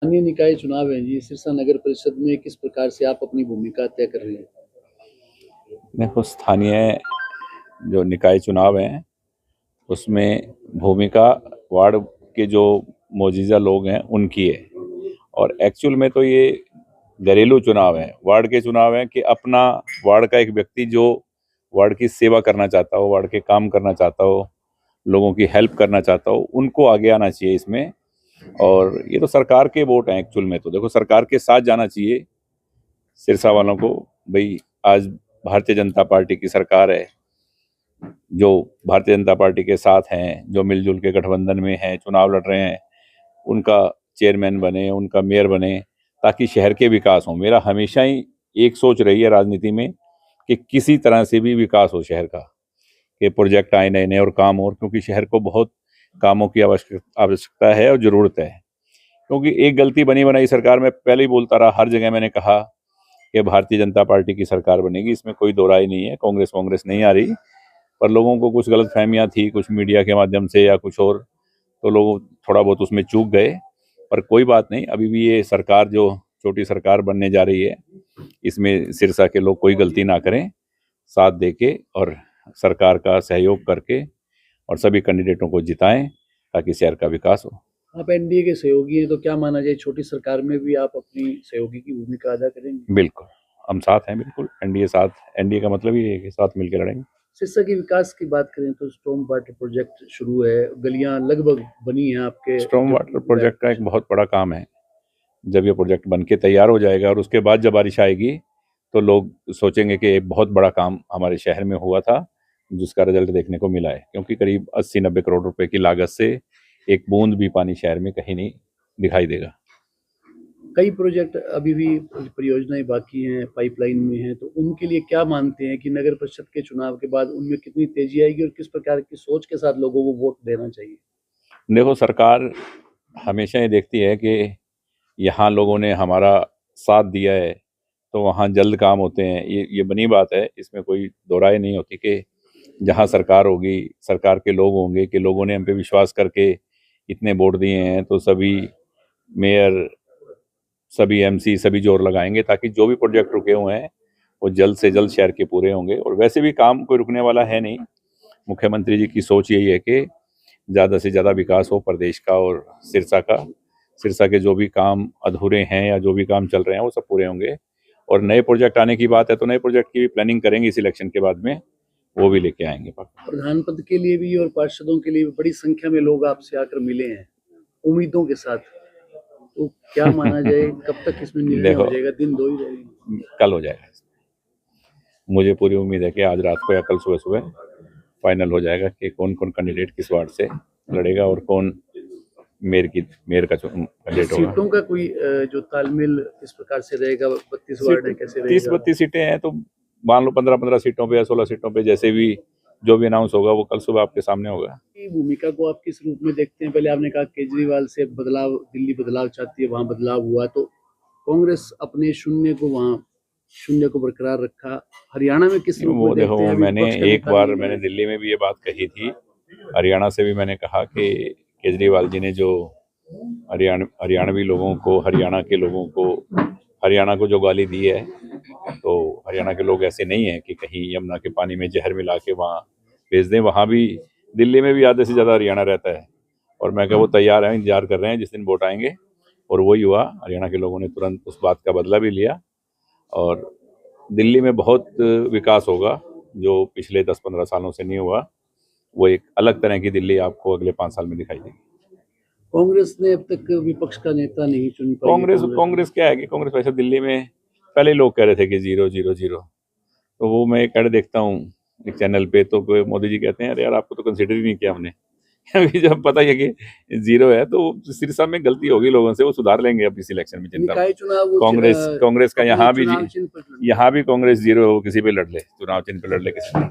स्थानीय निकाय चुनाव है जी, सिरसा नगर परिषद में किस प्रकार से आप अपनी भूमिका तय कर रहे हैं? देखो, स्थानीय जो निकाय चुनाव हैं उसमें भूमिका वार्ड के जो मौजूदा लोग हैं उनकी है। और एक्चुअल में तो ये घरेलू चुनाव है, वार्ड के चुनाव है कि अपना वार्ड का एक व्यक्ति जो वार्ड की सेवा करना चाहता हो, वार्ड के काम करना चाहता हो, लोगों की हेल्प करना चाहता हो, उनको आगे आना चाहिए इसमें। और ये तो सरकार के वोट हैं एक्चुअल में, तो देखो सरकार के साथ जाना चाहिए सिरसा वालों को। भाई, आज भारतीय जनता पार्टी की सरकार है, जो भारतीय जनता पार्टी के साथ हैं, जो मिलजुल के गठबंधन में हैं, चुनाव लड़ रहे हैं, उनका चेयरमैन बने, उनका मेयर बने, ताकि शहर के विकास हो। मेरा हमेशा ही एक सोच रही है राजनीति में कि किसी तरह से भी विकास हो शहर का, कि प्रोजेक्ट आए नए नए और काम हो, क्योंकि शहर को बहुत कामों की आवश्यकता है और जरूरत है। क्योंकि एक गलती बनी बनाई सरकार में पहले ही बोलता रहा, हर जगह मैंने कहा कि भारतीय जनता पार्टी की सरकार बनेगी, इसमें कोई दो राय नहीं है, कांग्रेस नहीं आ रही। पर लोगों को कुछ गलत फहमियाँ थी, कुछ मीडिया के माध्यम से या कुछ और, तो लोग थोड़ा बहुत उसमें चूक गए। पर कोई बात नहीं, अभी भी ये सरकार जो छोटी सरकार बनने जा रही है, इसमें सिरसा के लोग कोई गलती ना करें, साथ देके और सरकार का सहयोग करके और सभी कैंडिडेटों को जिताएं ताकि शहर का विकास हो। आप एनडीए के सहयोगी हैं, तो क्या माना जाए छोटी सरकार में भी आप अपनी सहयोगी की भूमिका अदा करेंगे? बिल्कुल, हम साथ हैं, बिल्कुल। एनडीए साथ, एनडीए का मतलब ये है कि साथ मिलकर लड़ेंगे। सिरसा की विकास की बात करें तो स्टॉर्म वाटर प्रोजेक्ट शुरू है, गलियां लगभग बनी हैं आपके स्टॉर्म जो वाटर प्रोजेक्ट का एक बहुत बड़ा काम है। जब ये प्रोजेक्ट बन के तैयार हो जाएगा और उसके बाद जब बारिश आएगी तो लोग सोचेंगे कि एक बहुत बड़ा काम हमारे शहर में हुआ था, जिसका रिजल्ट देखने को मिला है। क्योंकि करीब 80-90 करोड़ रुपए की लागत से एक बूंद भी पानी शहर में कहीं नहीं दिखाई देगा। कई प्रोजेक्ट अभी भी परियोजनाएं बाकी हैं, पाइपलाइन में हैं, तो उनके लिए क्या मानते हैं कि नगर परिषद के चुनाव के बाद उनमें कितनी तेजी आएगी और किस प्रकार की सोच के साथ लोगों को वोट देना चाहिए? देखो, सरकार हमेशा ये देखती है कि यहाँ लोगों ने हमारा साथ दिया है तो वहाँ जल्द काम होते हैं। ये बनी बात है, इसमें कोई दो राय नहीं होती कि जहाँ सरकार होगी, सरकार के लोग होंगे, कि लोगों ने हम पे विश्वास करके इतने वोट दिए हैं, तो सभी मेयर, सभी एमसी, सभी जोर लगाएंगे ताकि जो भी प्रोजेक्ट रुके हुए हैं वो जल्द से जल्द शहर के पूरे होंगे। और वैसे भी काम कोई रुकने वाला है नहीं। मुख्यमंत्री जी की सोच यही है कि ज़्यादा से ज़्यादा विकास हो प्रदेश का और सिरसा का। सिरसा के जो भी काम अधूरे हैं या जो भी काम चल रहे हैं वो सब पूरे होंगे। और नए प्रोजेक्ट आने की बात है तो नए प्रोजेक्ट की भी प्लानिंग करेंगे इस इलेक्शन के बाद में, वो भी लेके आएंगे। प्रधान पद के लिए भी और पार्षदों के लिए भी बड़ी संख्या में लोग आपसे आकर मिले हैं उम्मीदों के साथ, तो क्या माना जाए कब तक इसमें निर्णय हो देखो, जाएगा? दिन दो ही रहेंगे? कल हो जाएगा। मुझे पूरी उम्मीद है कि आज रात को या कल सुबह सुबह फाइनल हो जाएगा कि कौन कौन कैंडिडेट किस वार्ड से लड़ेगा और कौन मेयर का कैंडिडेट होगा। सीटों का कोई जो तालमेल किस प्रकार से रहेगा? 32 वार्ड है, कैसे रहेगा? 30-32 सीटें हैं तो मान लो 15-15 सीटों पे या 16 सीटों पे, जैसे भी जो भी अनाउंस होगा वो कल सुबह आपके सामने होगा। की भूमिका को आप किस रूप में देखते हैं? पहले आपने कहा केजरीवाल से बदलाव, दिल्ली बदलाव चाहती है, वहां बदलाव हुआ, तो कांग्रेस अपने शून्य को वहां शून्य को बरकरार रखा। हरियाणा में किस रूप में वो देखो, देखते हैं? अभी मैंने विपक्ष का एक नेता बार नहीं मैंने है। दिल्ली में भी ये बात कही थी, हरियाणा से भी मैंने कहा कि केजरीवाल जी ने जो हरियाणवी लोगों को, हरियाणा के लोगों को, हरियाणा को जो गाली दी है, तो हरियाणा के लोग ऐसे नहीं हैं कि कहीं यमुना के पानी में जहर मिला के वहाँ भेज दें। वहाँ भी, दिल्ली में भी आधे से ज़्यादा हरियाणा रहता है। और मैं क्या, वो तैयार हैं, इंतजार कर रहे हैं जिस दिन वोट आएंगे। और वही हुआ, हरियाणा के लोगों ने तुरंत उस बात का बदला भी लिया। और दिल्ली में बहुत विकास होगा जो पिछले 10-15 सालों से नहीं हुआ। वो एक अलग तरह की दिल्ली आपको अगले 5 साल में दिखाई देगी। कांग्रेस ने अब तक विपक्ष का नेता नहीं चुन पाई है। कांग्रेस क्या है कि कांग्रेस वैसे दिल्ली में पहले लोग कह रहे थे कि 0-0-0, तो वो मैं एक ऐड देखता हूँ एक चैनल पे, तो मोदी जी कहते हैं अरे यार, आपको तो कंसिडर ही नहीं किया हमने। अभी जब पता है कि 0 है तो सिरसा में गलती होगी लोगों से, वो सुधार लेंगे अब इस इलेक्शन में, चिंता निकाय चुनाव कांग्रेस का अपने यहाँ भी चुनाव चिन्ह पर लड़ेंगे। यहाँ भी कांग्रेस 0 किसी पे लड़ ले, चुनाव चिन्ह पे लड़ ले किसी पे।